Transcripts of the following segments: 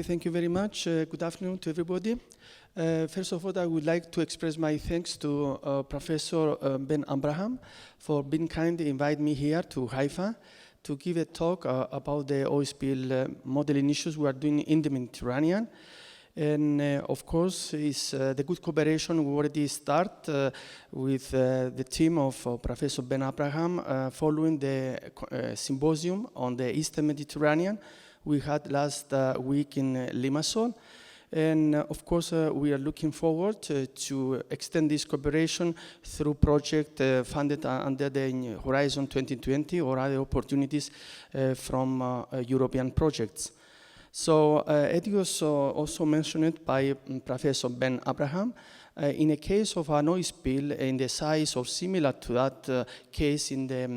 Okay, thank you very much. Good afternoon to everybody. First of all, I would like to express my thanks to Professor Ben Abraham for being kind to invite me here to Haifa to give a talk about the oil spill modeling issues we are doing in the Mediterranean. And of course, it's the good cooperation we already start with the team of Professor Ben Abraham following the symposium on the Eastern Mediterranean we had last week in Limassol. And of course, we are looking forward to extend this cooperation through project funded under the Horizon 2020 or other opportunities from European projects. So it was also mentioned by Professor Ben Abraham. In a case of an oil spill in the size or similar to that case in the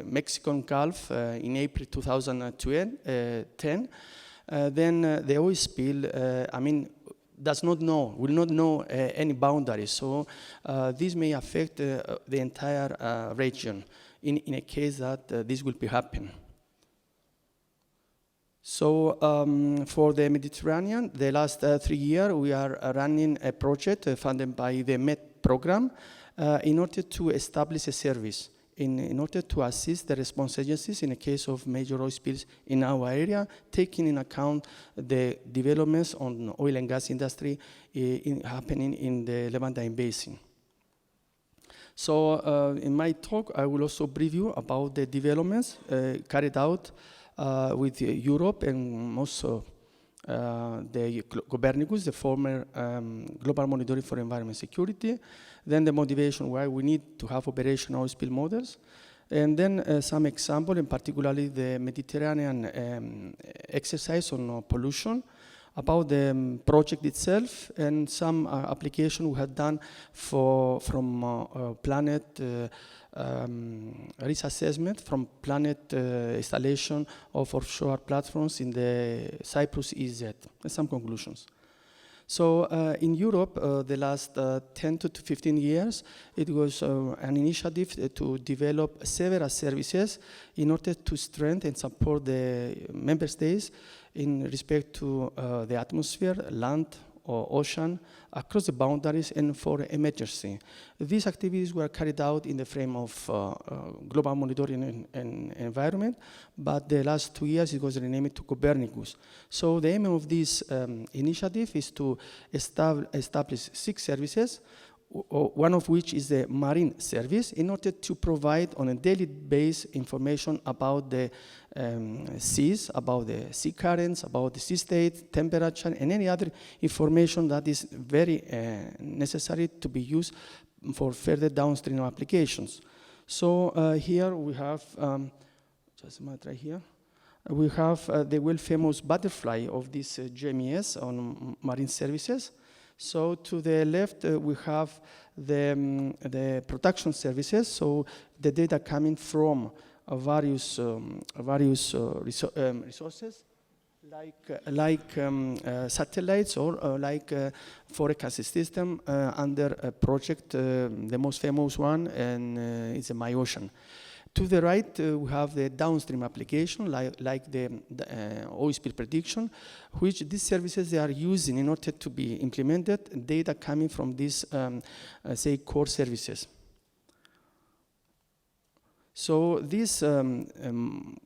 Mexican Gulf in April 2010, then the oil spill, will not know any boundaries. So this may affect the entire region in a case that this will be happening. So for the Mediterranean, the last 3 years, we are running a project funded by the MED program in order to establish a service, in order to assist the response agencies in a case of major oil spills in our area, taking in account the developments on the oil and gas industry happening in the Levantine Basin. So in my talk, I will also brief you about the developments carried out with Europe and also the Copernicus, the former Global Monitoring for Environment Security, then the motivation why we need to have operational oil spill models, and then some example, in particularly the Mediterranean exercise on pollution, about the project itself, and some application we have done from planet risk assessment from planet installation of offshore platforms in the Cyprus EZ, and some conclusions. So in Europe, the last 10 to 15 years, it was an initiative to develop several services in order to strengthen and support the member states in respect to the atmosphere, land, or ocean, across the boundaries and for emergency. These activities were carried out in the frame of global monitoring and environment, but the last 2 years it was renamed to Copernicus. So the aim of this initiative is to establish 6 services, one of which is the marine service, in order to provide on a daily basis information about the seas, about the sea currents, about the sea state, temperature, and any other information that is very necessary to be used for further downstream applications. So here we have, just a minute right here, we have the well-famous butterfly of this GMES on marine services. So to the left, we have the production services, so the data coming from various resources, like satellites or like forecast system under a project, the most famous one, and it's a MyOcean. To the right, we have the downstream application, like the oil spill prediction, which these services they are using in order to be implemented, data coming from these, say, core services. So this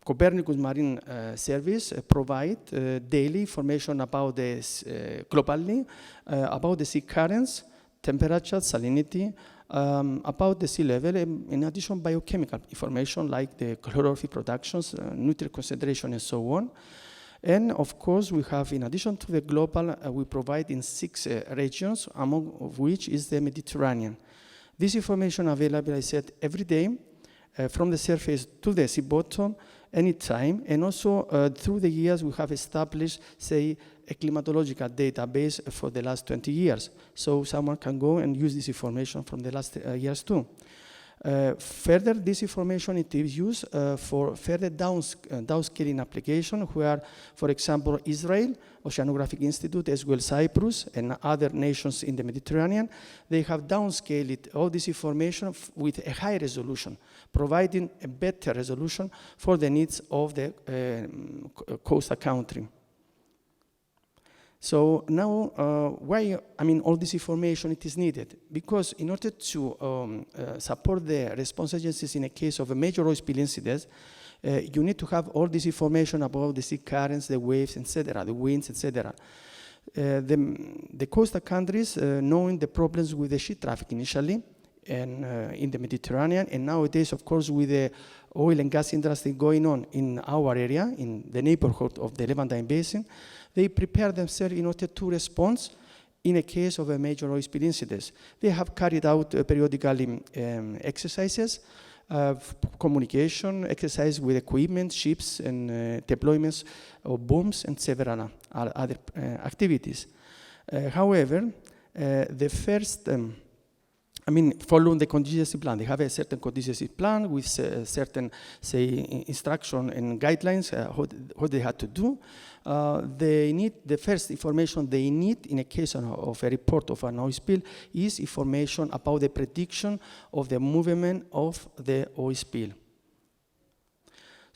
Copernicus Marine service provide daily information about this globally, about the sea currents, temperature, salinity, about the sea level, and in addition biochemical information like the chlorophyll productions, nutrient concentration, and so on. And of course, we have, in addition to the global, we provide in 6 regions, among of which is the Mediterranean. This information available, I said, every day, from the surface to the sea bottom, anytime, and also through the years we have established, say, a climatological database for the last 20 years. So someone can go and use this information from the last years too. Further, this information it is used for further downscaling application where, for example, Israel, Oceanographic Institute, as well Cyprus, and other nations in the Mediterranean, they have downscaled all this information with a high resolution, providing a better resolution for the needs of the coastal country. So now, why, all this information it is needed? Because in order to support the response agencies in a case of a major oil spill incident, you need to have all this information about the sea currents, the waves, etc., the winds, etc. The coastal countries, knowing the problems with the ship traffic initially, and in the Mediterranean, and nowadays, of course, with the oil and gas industry going on in our area, in the neighborhood of the Levantine Basin, they prepare themselves in order to respond in a case of a major oil spill incident. They have carried out periodically exercises, communication, exercise with equipment, ships, and deployments of booms, and several other activities. However, the first following the contingency plan. They have a certain contingency plan with certain, say, instruction and guidelines, what they had to do. They need, the first information they need in a case of a report of an oil spill is information about the prediction of the movement of the oil spill.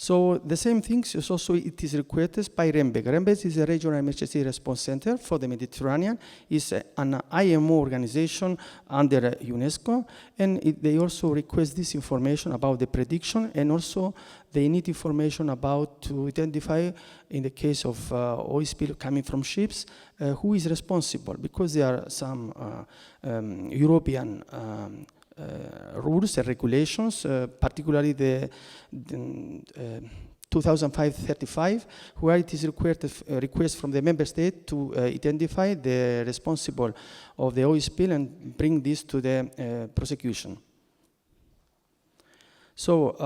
So the same thing is also, it is requested by REMPEC. REMPEC is a regional emergency response center for the Mediterranean. It's an IMO organization under UNESCO, and they also request this information about the prediction, and also they need information about to identify, in the case of oil spill coming from ships, who is responsible, because there are some European rules and regulations, particularly the 2005-35, where it is required request from the member state to identify the responsible of the oil spill and bring this to the prosecution. So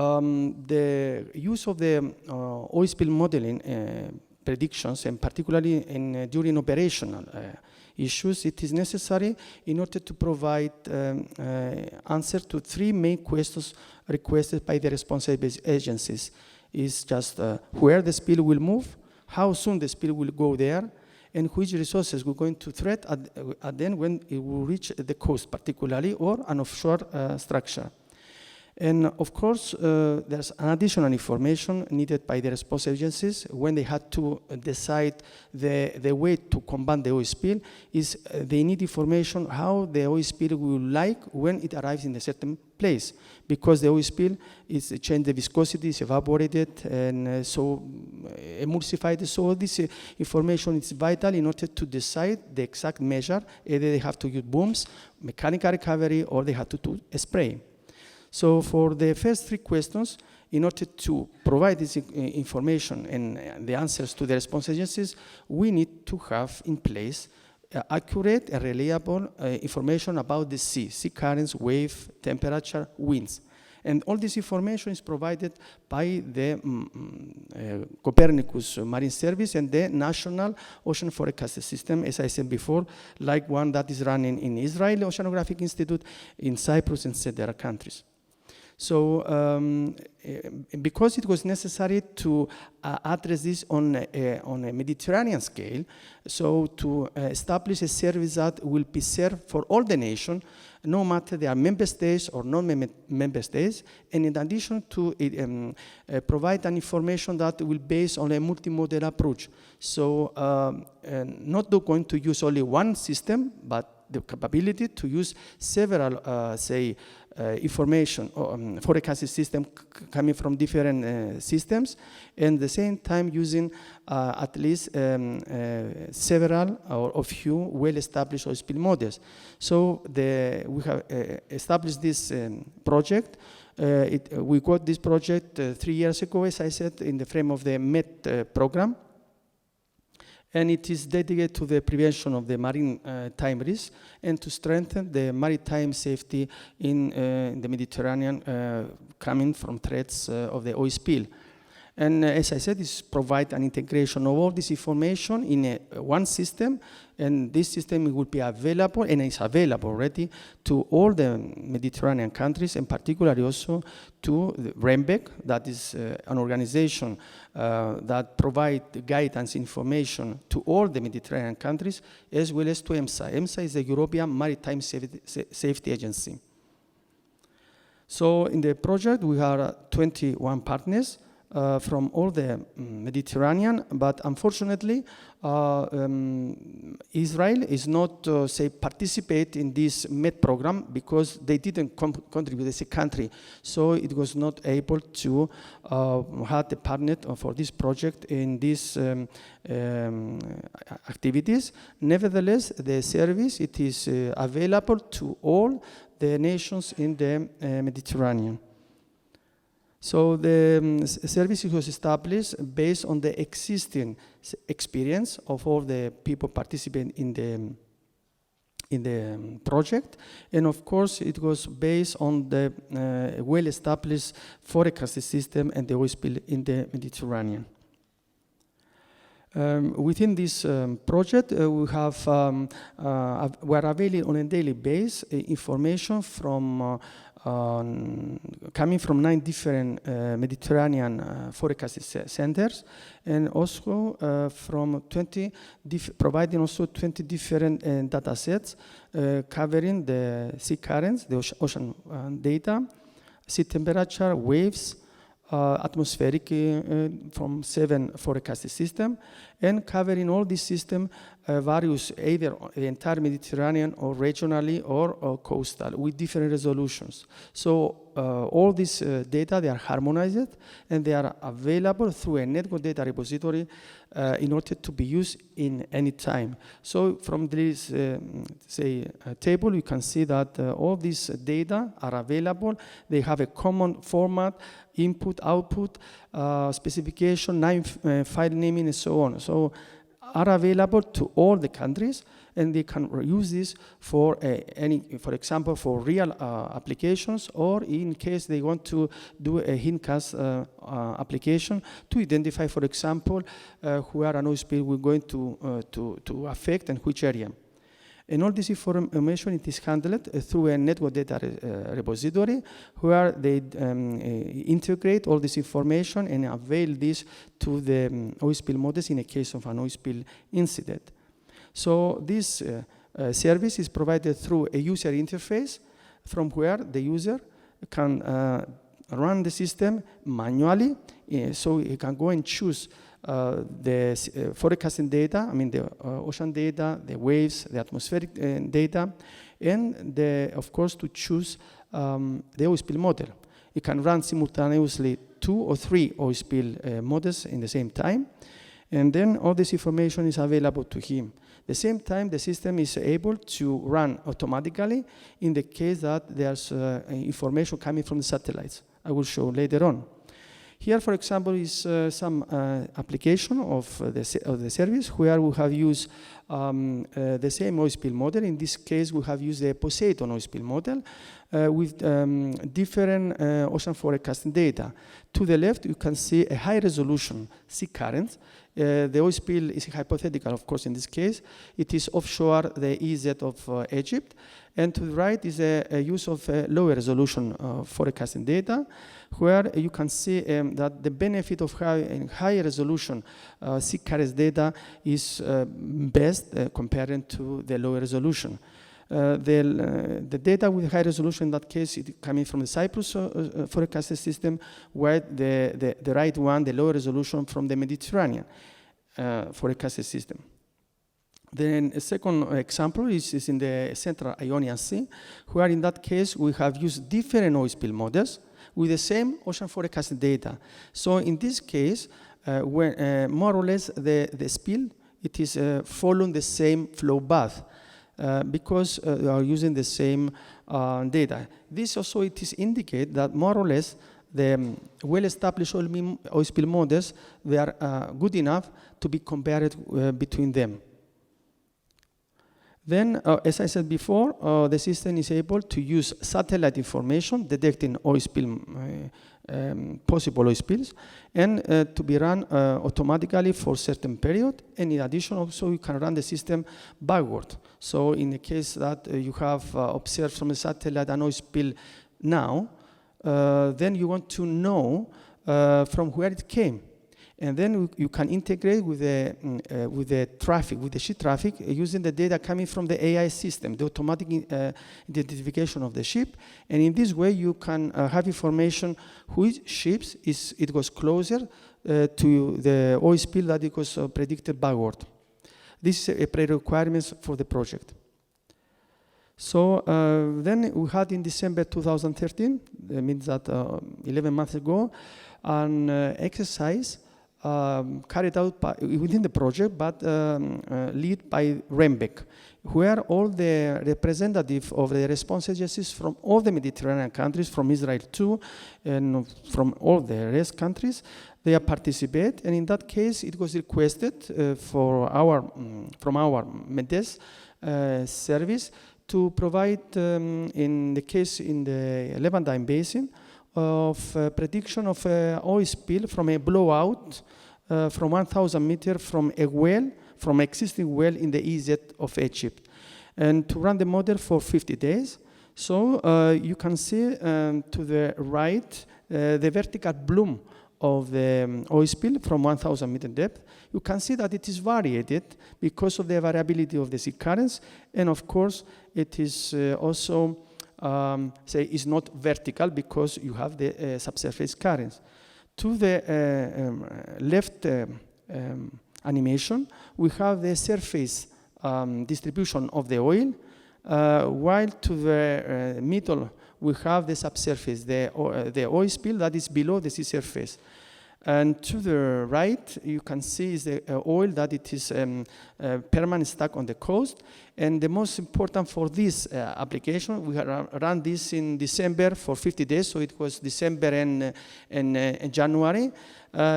the use of the oil spill modeling predictions, and particularly during operational issues, it is necessary in order to provide answer to three main questions requested by the responsible agencies. Is just where the spill will move, how soon the spill will go there, and which resources we're going to threat at then when it will reach the coast particularly, or an offshore structure. And of course, there's an additional information needed by the response agencies when they had to decide the way to combat the oil spill. Is they need information how the oil spill will like when it arrives in a certain place, because the oil spill is changed the viscosity, is evaporated, and so emulsified. So all this information is vital in order to decide the exact measure. Either they have to use booms, mechanical recovery, or they have to do a spray. So for the first three questions, in order to provide this information and the answers to the response agencies, we need to have in place accurate and reliable information about the sea currents, wave, temperature, winds. And all this information is provided by the Copernicus Marine Service and the National Ocean Forecast System, as I said before, like one that is running in Israel Oceanographic Institute, in Cyprus, and several countries. So because it was necessary to address this on a Mediterranean scale, so to establish a service that will be served for all the nation, no matter they are member states or non-member states, and in addition to provide an information that will base on a multimodal approach. So not going to use only one system, but the capability to use several, information forecasting system coming from different systems, and at the same time using at least several or a few well-established oil spill models. So we have established this project. We got this project 3 years ago, as I said, in the frame of the MED program. And it is dedicated to the prevention of the maritime risk and to strengthen the maritime safety in the Mediterranean coming from threats of the oil spill. And as I said, this provides an integration of all this information in one system, and this system will be available, and is available already, to all the Mediterranean countries, and particularly also to the REMPEC, that is an organization that provides guidance information to all the Mediterranean countries, as well as to EMSA. EMSA is the European Maritime Safety Agency. So in the project, we have 21 partners. from all the Mediterranean, but unfortunately, Israel is not, say, participate in this MED program because they didn't contribute as a country. So it was not able to have the partner for this project in these activities. Nevertheless, the service, it is available to all the nations in the Mediterranean. So the service was established based on the existing experience of all the people participating in the project, and of course it was based on the well-established forecasting system and the oil spill in the Mediterranean. Within this project, we have we are available on a daily basis information from coming from 9 different Mediterranean forecasting centers, and also from 20 providing also 20 different data sets covering the sea currents, the ocean data, sea temperature, waves, atmospheric from 7 forecasting systems, and covering all these systems various either the entire Mediterranean or regionally or coastal with different resolutions. So all this data, they are harmonized and they are available through a network data repository in order to be used in any time. So from this table, you can see that all these data are available. They have a common format, input, output, specification, file naming, and so on. So are available to all the countries, and they can use this for for example, for real applications, or in case they want to do a hindcast application to identify, for example, where an oil spill will going to affect and which area. And all this information, it is handled through a network data repository where they integrate all this information and avail this to the oil spill models in a case of an oil spill incident. So this service is provided through a user interface from where the user can run the system manually, so he can go and choose the forecasting data, I mean the ocean data, the waves, the atmospheric data, and of course to choose the oil spill model. You can run simultaneously 2 or 3 oil spill models in the same time, and then all this information is available to him. At the same time, the system is able to run automatically in the case that there's information coming from the satellites. I will show later on. Here, for example, is some application of the service where we have used the same oil spill model. In this case, we have used the Poseidon oil spill model with different ocean forecasting data. To the left, you can see a high resolution sea current. The oil spill is hypothetical, of course, in this case. It is offshore the EZ of Egypt. And to the right is a use of lower resolution forecasting data, where you can see that the benefit of high resolution sea current data is best compared to the lower resolution. The data with high resolution in that case is coming from the Cyprus forecasting system, where the right one, the lower resolution, from the Mediterranean forecasting system. Then a second example is in the Central Ionian Sea, where in that case we have used different oil spill models with the same ocean forecasting data. So in this case, when more or less the spill, it is following the same flow path because we are using the same data. This also it is indicate that more or less the well-established oil spill models, they are good enough to be compared between them. Then, as I said before, the system is able to use satellite information detecting oil spill, possible oil spills, and to be run automatically for a certain period. And in addition, also you can run the system backward. So in the case that you have observed from a satellite an oil spill now, then you want to know from where it came. And then you can integrate with the traffic, with the ship traffic, using the data coming from the AI system, the automatic identification of the ship. And in this way, you can have information which ships it was closer to the oil spill that it was predicted backward. This is a pre-requirement for the project. So then we had in December 2013, that means that 11 months ago, an exercise carried out within the project, but led by REMPEC, where all the representatives of the response agencies from all the Mediterranean countries, from Israel too, and from all the rest countries, they participate. And in that case, it was requested from our MEDESS service to provide, in the case in the Levantine Basin, of prediction of oil spill from a blowout from 1,000 meters from a well, from existing well in the EZ of Egypt, and to run the model for 50 days. So you can see to the right the vertical bloom of the oil spill from 1,000 meter depth. You can see that it is variated because of the variability of the sea currents, and of course it is also is not vertical because you have the subsurface currents. To the left animation, we have the surface distribution of the oil, while to the middle we have the subsurface, the oil spill that is below the sea surface. And to the right, you can see is the oil that it is permanently stuck on the coast. And the most important for this application, we ran this in December for 50 days, so it was December and January.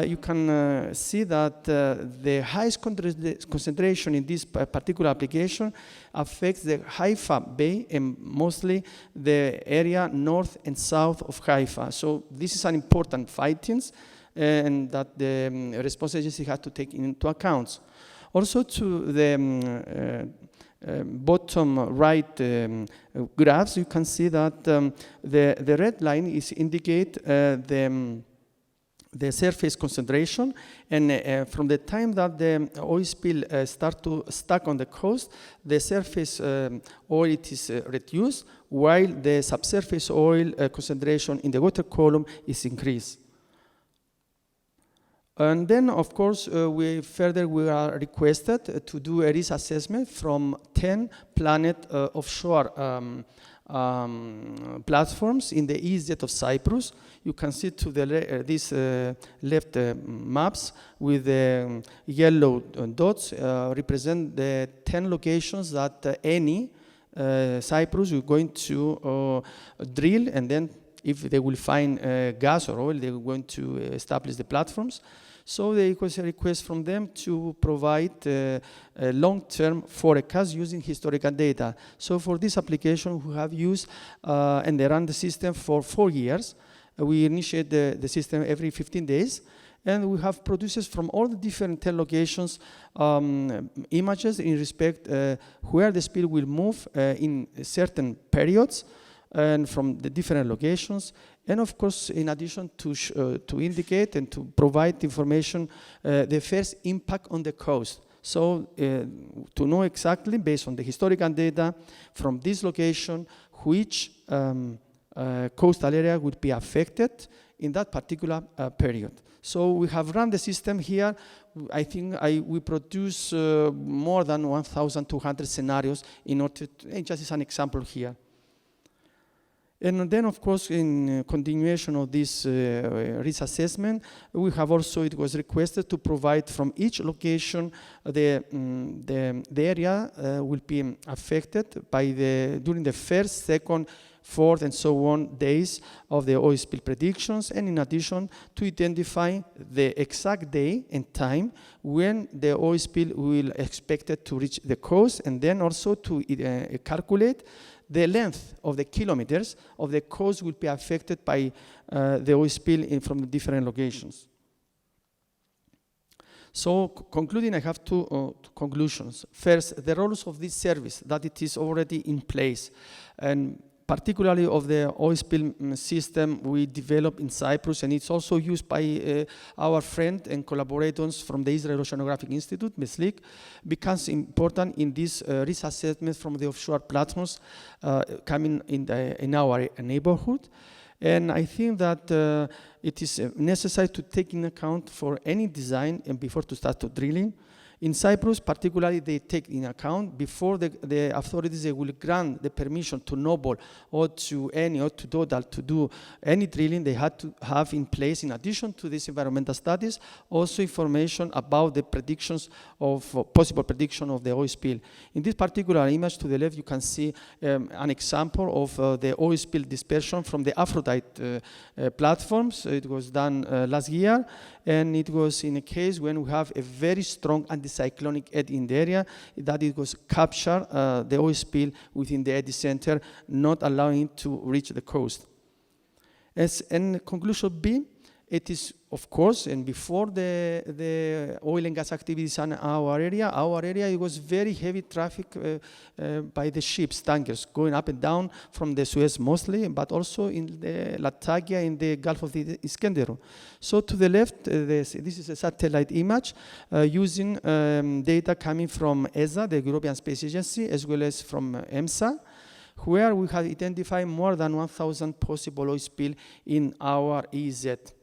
You can see that the highest concentration in this particular application affects the Haifa Bay and mostly the area north and south of Haifa. So this is an important findings, and that the response agency had to take into account. Also to the bottom right graphs, you can see that the red line is indicate the surface concentration, and from the time that the oil spill start to stuck on the coast, the surface oil it is reduced, while the subsurface oil concentration in the water column is increased. And then, of course, we are requested to do a risk assessment from 10 planet offshore platforms in the EZ of Cyprus. You can see to the these left maps with the yellow dots represent the 10 locations that any Cyprus is going to drill, and then if they will find gas or oil, they are going to establish the platforms. So there was a request from them to provide a long-term forecast using historical data. So for this application, we have used and they run the system for 4 years. We initiate the system every 15 days. And we have producers from all the different 10 locations, images in respect where the spill will move in certain periods and from the different locations. And of course, in addition to indicate and to provide information, the first impact on the coast. So to know exactly, based on the historical data from this location, which coastal area would be affected in that particular period. So we have run the system here. I think we produce more than 1,200 scenarios in order to, just as an example here. And then, of course, in continuation of this risk assessment, we have also, it was requested to provide from each location the area will be affected by during the first, second, fourth, and so on days of the oil spill predictions, and in addition to identify the exact day and time when the oil spill will expected to reach the coast, and then also to calculate the length of the kilometers of the coast will be affected by the oil spill from the different locations. So concluding, I have two conclusions. First, the roles of this service, that it is already in place. And particularly of the oil spill system we developed in Cyprus, and it's also used by our friend and collaborators from the Israel Oceanographic Institute, MESLIC, becomes important in this risk assessment from the offshore platforms coming in our neighborhood. And I think that it is necessary to take in account for any design and before to start to drilling. In Cyprus, particularly, they take in account before the authorities they will grant the permission to Noble or to Eni or to Total to do any drilling. They had to have in place, in addition to these environmental studies, also information about the predictions of possible prediction of the oil spill. In this particular image to the left, you can see an example of the oil spill dispersion from the Aphrodite platforms. It was done last year, and it was in a case when we have a very strong anticyclonic eddy in the area, that it was capture the oil spill within the eddy center, not allowing it to reach the coast. And conclusion B, it is, of course, and before the oil and gas activities in our area, it was very heavy traffic by the ships, tankers, going up and down from the Suez mostly, but also in the Latakia in the Gulf of the Iskenderun. So to the left, this is a satellite image using data coming from ESA, the European Space Agency, as well as from EMSA, where we have identified more than 1,000 possible oil spill in our EEZ.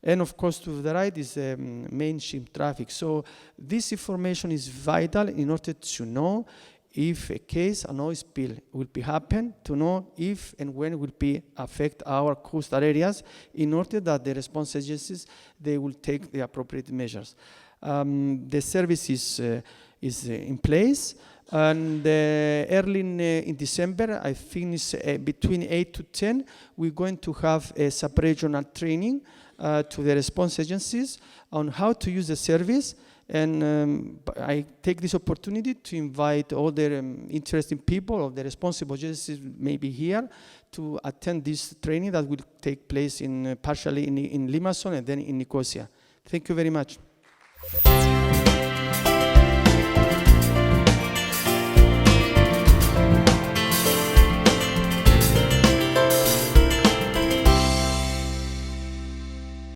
And of course, to the right is main ship traffic. So this information is vital in order to know if a case, an oil spill will be happen, to know if and when it will be affect our coastal areas, in order that the response agencies, they will take the appropriate measures. The service is in place. And early in December, I think it's between 8 to 10, we're going to have a sub-regional training to the response agencies on how to use the service. And I take this opportunity to invite all the interesting people or the responsible agencies maybe here to attend this training that will take place partially in Limassol and then in Nicosia. Thank you very much.